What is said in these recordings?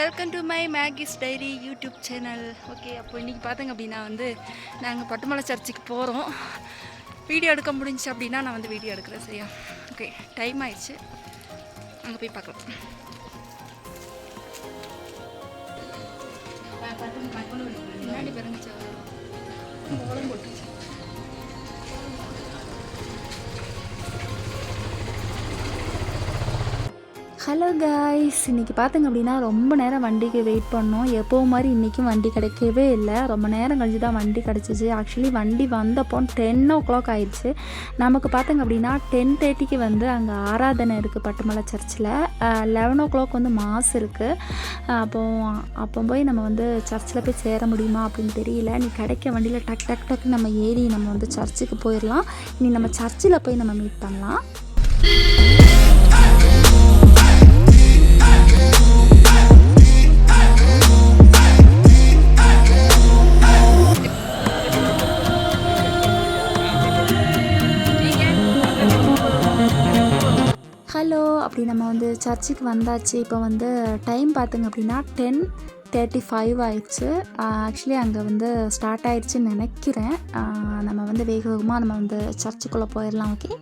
Welcome to my Maggie's diary YouTube channel. Okay, அப்போ இன்றைக்கி பார்த்தங்க அப்படின்னா நாங்கள் பட்டுமலை சர்ச்சுக்கு போகிறோம். வீடியோ எடுக்க முடிஞ்சு அப்படின்னா நான் வீடியோ எடுக்கிறேன். சரியா? ஓகே, டைம் ஆயிடுச்சு, அங்கே போய் பார்க்கலாம். முன்னாடி பிறந்துச்சு கோலம் போட்டுச்சு. ஹலோ காய்ஸ், இன்றைக்கி பார்த்திங்க அப்படின்னா ரொம்ப நேரம் வண்டிக்கு வெயிட் பண்ணோம். எப்போவும் மாதிரி இன்றைக்கும் வண்டி கிடைக்கவே இல்லை. ரொம்ப நேரம் கழிச்சு தான் வண்டி கிடச்சிச்சு. ஆக்சுவலி வண்டி வந்தப்போ 10 o'clock ஆயிடுச்சு. நமக்கு பார்த்திங்க அப்படின்னா 10:30க்கு அங்கே ஆராதனை இருக்குது பட்டுமலை சர்ச்சில். 11 o'clock மாஸ் இருக்குது. அப்போ போய் நம்ம சர்ச்சில் போய் சேர முடியுமா அப்படின்னு தெரியல. நீ கிடைக்க வண்டியில் டக் டக் டக்கு நம்ம ஏறி நம்ம சர்ச்சுக்கு போயிடலாம். இனி நம்ம சர்ச்சில் போய் நம்ம மீட் பண்ணலாம். ஹலோ, அப்படி நம்ம சர்ச்சுக்கு வந்தாச்சு. இப்போ டைம் பார்த்திங்க அப்படின்னா 10:35 ஆயிடுச்சு. ஆக்சுவலி அங்கே ஸ்டார்ட் ஆயிடுச்சுன்னு நினைக்கிறேன். நம்ம வேக வேகமாக நம்ம சர்ச்சுக்குள்ளே போயிடலாம். ஓகே,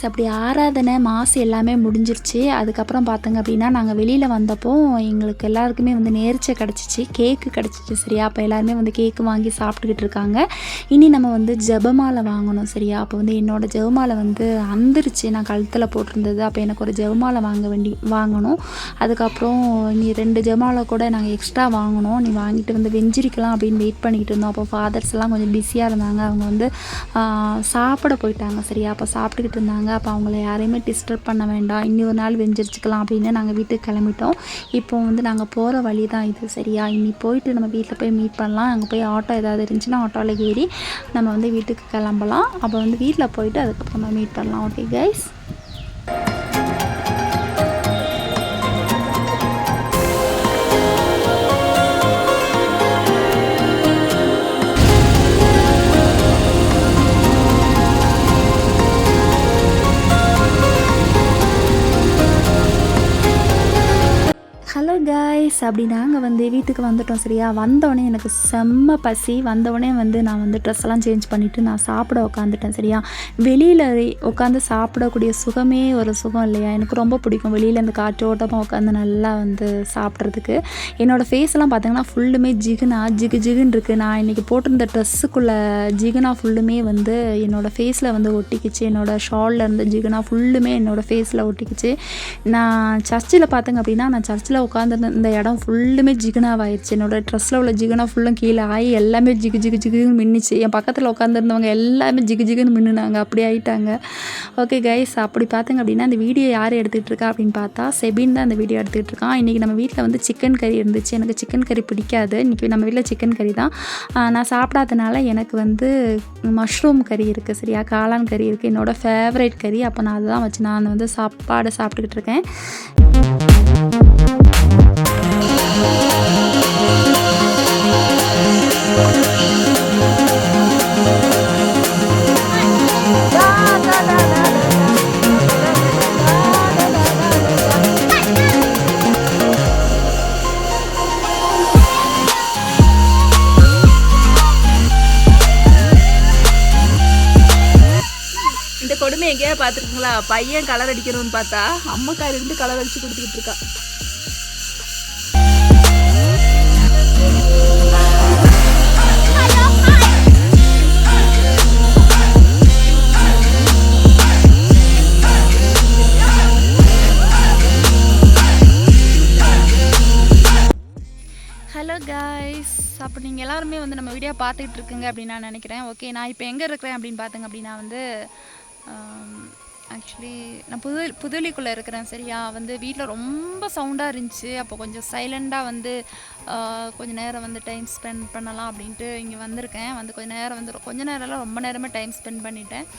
அப்படி ஆராதனை மாசு எல்லாமே முடிஞ்சிருச்சு. அதுக்கப்புறம் பார்த்தங்க அப்படின்னா நாங்கள் வெளியில் வந்தப்போ எங்களுக்கு எல்லாருக்குமே நேர்ச்சை கிடச்சிச்சு, கேக்கு கிடச்சிச்சு. சரியா? அப்போ எல்லாருமே கேக்கு வாங்கி சாப்பிட்டுக்கிட்டு இருக்காங்க. இனி நம்ம ஜெபமாலை வாங்கணும். சரியா? அப்போ என்னோடய ஜெபமாலை அந்துருச்சு. நான் கழுத்தில் போட்டிருந்தது. அப்போ எனக்கு ஒரு ஜெபமாலை வாங்கணும். அதுக்கப்புறம் நீ 2 ஜெபமாலை கூட நாங்கள் எக்ஸ்ட்ரா வாங்கணும். நீ வாங்கிட்டு வெஞ்சிரிக்கலாம் அப்படின்னு வெயிட் பண்ணிக்கிட்டு இருந்தோம். அப்போ ஃபாதர்ஸ் எல்லாம் கொஞ்சம் பிஸியாக இருந்தாங்க. அவங்க சாப்பிட போயிட்டாங்க. சரியா? அப்போ சாப்பிட்டுக்கிட்டு இருந்தாங்க. அப்போ அவங்கள யாரையுமே டிஸ்டர்ப் பண்ண வேண்டாம், இன்னொரு நாள் வெஞ்சிரிச்சிக்கலாம் அப்படின்னு நாங்கள் வீட்டுக்கு கிளம்பிட்டோம். இப்போ நாங்கள் போகிற வழி தான் இது. சரியா? இனி போயிட்டு நம்ம வீட்டில் போய் மீட் பண்ணலாம். அங்கே போய் ஆட்டோ ஏதாவது இருந்துச்சுன்னா ஆட்டோவில் ஏறி நம்ம வீட்டுக்கு கிளம்பலாம். அப்போ வீட்டில் போயிட்டு அதுக்கப்புறமா மீட் பண்ணலாம். Okay guys. ஹலோ காய்ஸ், அப்படி நாங்கள் வீட்டுக்கு வந்துட்டோம். சரியா? வந்தோடனே எனக்கு செம்ம பசி. வந்தோடனே நான் ட்ரெஸ்ஸெல்லாம் சேஞ்ச் பண்ணிவிட்டு நான் சாப்பிட உட்காந்துட்டேன். சரியா? வெளியில் உட்காந்து சாப்பிடக்கூடிய சுகமே ஒரு சுகம் இல்லையா? எனக்கு ரொம்ப பிடிக்கும் வெளியில் இந்த காற்றோட்டமாக உட்காந்து நல்லா சாப்பிட்றதுக்கு. என்னோடய ஃபேஸ்லாம் பார்த்திங்கன்னா ஃபுல்லுமே ஜிகு ஜிகுன்னு இருக்குது. நான் இன்றைக்கி போட்டிருந்த ட்ரெஸ்ஸுக்குள்ளே ஜிகுனா ஃபுல்லுமே என்னோடய ஃபேஸில் ஒட்டிக்கிச்சு. என்னோடய ஷாலில் இருந்து ஜிகுனா ஃபுல்லுமே என்னோடய ஃபேஸில் ஒட்டிக்கிச்சு. நான் சர்ச்சில் பார்த்தேங்க அப்படின்னா நான் சர்ச்சில் உட்காந்துருந்த இந்த இடம் ஃபுல்லுமே ஜிகுனாவாயிடுச்சு. என்னோடய ட்ரெஸ்ஸில் உள்ள ஜிகுனா ஃபுல்லும் கீழே ஆகி எல்லாமே ஜிகு ஜிகு ஜிகுன்னு மின்னிச்சு. என் பக்கத்தில் உட்காந்துருந்தவங்க எல்லாமே ஜிகு ஜிகுன்னு மின்னுனாங்க. அப்படி ஆகிட்டாங்க. ஓகே கைஸ், அப்படி பார்த்தங்க அப்படின்னா இந்த வீடியோ யார் எடுத்துகிட்டு இருக்கா அப்படின்னு பார்த்தா செபின் தான் இந்த வீடியோ எடுத்துகிட்டு இருக்கான். இன்றைக்கி நம்ம வீட்டில் சிக்கன் கறி இருந்துச்சு. எனக்கு சிக்கன் கறி பிடிக்காது. இன்றைக்கி நம்ம வீட்டில் சிக்கன் கறி தான். நான் சாப்பிடாதனால எனக்கு மஷ்ரூம் கறி இருக்குது. சரியா? காளான் கறி இருக்குது, என்னோடய ஃபேவரேட் கறி. அப்போ நான் அதுதான் வச்சு நான் சாப்பாடு சாப்பிட்டுக்கிட்டு இருக்கேன். இந்த கொடுமை எங்கேயாவது பார்த்துருக்கீங்களா? பையன் கலர் அடிக்கணும்னு பார்த்தா அம்மாக்காரி இருந்து கலர் அடிச்சு கொடுத்துக்கிட்டு இருக்கா. ஹலோ காய்ஸ், அப்போ நீங்கள் எல்லாருமே நம்ம வீடியோ பார்த்துக்கிட்டு இருக்குங்க அப்படின்னு நான் நினைக்கிறேன். ஓகே, நான் இப்போ எங்கே இருக்கிறேன் அப்படின்னு பார்த்தங்க அப்படின்னா ஆக்சுவலி நான் புதுலிக்குள்ளே இருக்கிறேன் சரியா. வந்து வீட்டில் ரொம்ப சவுண்டாக இருந்துச்சு. அப்போ கொஞ்சம் சைலண்டாக வந்து கொஞ்சம் நேரம் வந்து டைம் ஸ்பெண்ட் பண்ணலாம் அப்படின்ட்டு இங்கே வந்திருக்கேன். வந்து கொஞ்ச நேரம்லாம் ரொம்ப நேரமே டைம் ஸ்பெண்ட் பண்ணிட்டேன்.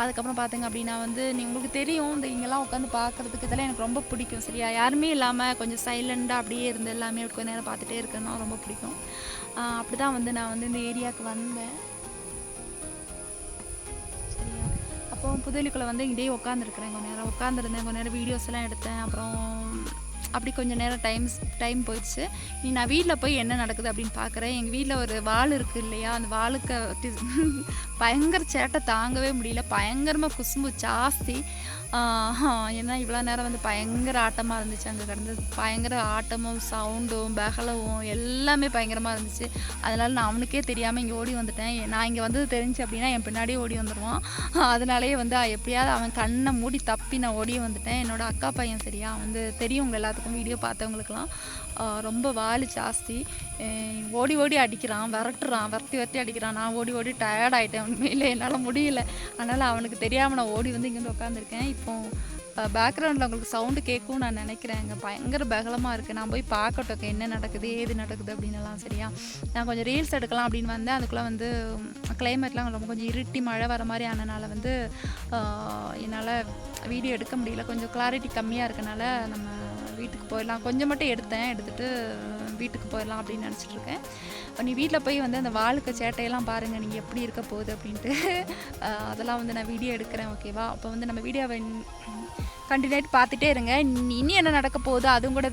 அதுக்கப்புறம் பார்த்திங்க அப்படின்னா வந்து உங்களுக்கு தெரியும், இந்த இங்கெல்லாம் உட்காந்து பார்க்குறதுக்கு இதெல்லாம் எனக்கு ரொம்ப பிடிக்கும் சரியா. யாருமே இல்லாமல் கொஞ்சம் சைலண்டாக அப்படியே இருந்து எல்லாமே கொஞ்சம் நேரம் பார்த்துட்டே இருக்கேன்னா ரொம்ப பிடிக்கும். அப்படி தான் வந்து நான் வந்து இந்த ஏரியாவுக்கு வந்தேன். அப்போ புதுலிக்குள்ளே வந்து இங்கேயே உட்காந்துருக்குறேன். கொஞ்சம் நேரம் வீடியோஸ் எல்லாம் எடுத்தேன். அப்புறம் அப்படி கொஞ்சம் நேரம் டைம் போயிடுச்சு. நான் வீட்டில் போய் என்ன நடக்குது அப்படின்னு பார்க்குறேன். எங்கள் வீட்டில் ஒரு வால் இருக்குது இல்லையா, அந்த வாளுக்கு பயங்கர சேட்டை தாங்கவே முடியல. பயங்கரமாக குசும்பு ஜாஸ்தி. ஏன்னா இவ்வளோ நேரம் வந்து பயங்கர ஆட்டமாக இருந்துச்சு. அங்கே கிடந்து பயங்கர ஆட்டமும் சவுண்டும் பகலவும் எல்லாமே பயங்கரமாக இருந்துச்சு. அதனால் நான் அவனுக்கே தெரியாமல் இங்கே ஓடி வந்துட்டேன். நான் இங்கே வந்தது தெரிஞ்சு அப்படின்னா என் பின்னாடியே ஓடி வந்துடுவான். அதனாலேயே வந்து எப்படியாவது அவன் கண்ணை மூடி தப்பி நான் ஓடியே வந்துட்டேன். என்னோடய அக்கா பையன் சரியா வந்து தெரியுங்க எல்லாத்துக்கும், வீடியோ பார்த்தவங்களுக்குலாம் ரொம்ப வால் ஜாஸ்தி. ஓடி ஓடி அடிக்கிறான், விரட்டி அடிக்கிறான். நான் ஓடி ஓடி டயர்ட் ஆகிட்டேன். உண்மையிலே என்னால் முடியல. அதனால் அவனுக்கு தெரியாமல் நான் ஓடி வந்து இங்கேருந்து உட்காந்துருக்கேன். இப்போது பேக்ரவுண்டில் உங்களுக்கு சவுண்டு கேட்கும் நான் நினைக்கிறேன். இங்கே பயங்கர பகலமாக இருக்குது. நான் போய் பார்க்கட்டும் என்ன நடக்குது ஏது நடக்குது அப்படின்னுலாம் சரியா. நான் கொஞ்சம் ரீல்ஸ் எடுக்கலாம் அப்படின்னு வந்தேன். அதுக்குள்ளே வந்து கிளைமேட்லாம் ரொம்ப கொஞ்சம் இருட்டி மழை வர மாதிரி ஆனனால வந்து என்னால் வீடியோ எடுக்க முடியல. கொஞ்சம் கிளாரிட்டி கம்மியாக இருக்கனால நம்ம வீட்டுக்கு போயிடலாம். கொஞ்சம் மட்டும் எடுத்துகிட்டு வீட்டுக்கு போயிடலாம் அப்படின்னு நினச்சிட்ருக்கேன். நீ வீட்டில் போய் வந்து அந்த வாளுக்கு சேட்டையெல்லாம் பாருங்கள் நீங்கள் எப்படி இருக்க போகுது அப்படின்ட்டு. அதெல்லாம் வந்து நான் வீடியோ எடுக்கிறேன் ஓகேவா. அப்போ வந்து நம்ம வீடியோவை கண்டினியூட் பார்த்துட்டே இருங்க. இனி என்ன நடக்க போகுது அதுவும் கூட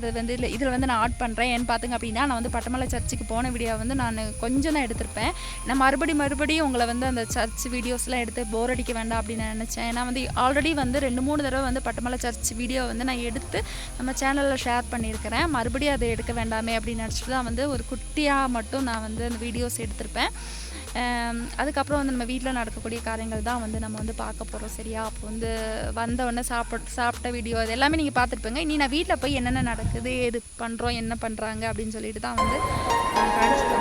இதில் வந்து நான் ஆட் பண்ணுறேன். ஏன்னு பார்த்துங்க அப்படின்னா நான் வந்து பட்டமலை சர்ச்சுக்கு போன வீடியோ வந்து நான் கொஞ்சம் தான் எடுத்திருப்பேன். நான் மறுபடியும் உங்களை வந்து அந்த சர்ச் வீடியோஸ்லாம் எடுத்து போர் அடிக்க வேண்டாம் அப்படின்னு நினச்சேன். ஏன்னா வந்து ஆல்ரெடி வந்து 2-3 தடவை வந்து பட்டமலை சர்ச் வீடியோ வந்து நான் எடுத்து நம்ம சேனலில் ஷேர் பண்ணியிருக்கிறேன். மறுபடியும் அதை எடுக்க வேண்டாமே அப்படின்னு நினச்சிட்டு தான் வந்து ஒரு குட்டியாக மட்டும் நான் வந்து அந்த வீடியோஸ் எடுத்திருப்பேன். அதுக்கப்புறம் வந்து நம்ம வீட்டில் நடக்கக்கூடிய காரியங்கள் தான் வந்து நம்ம வந்து பார்க்க போகிறோம் சரியா. அப்போ வந்து வந்தவுடனே சாப்பிட்ட வீடியோ அது எல்லாமே நீங்கள் பார்த்துருப்பீங்க. நான் வீட்டில் போய் என்னென்ன நடக்குது ஏது பண்ணுறோம் என்ன பண்ணுறாங்க அப்படின்னு சொல்லிட்டு தான் வந்து காணிச்சிட்டு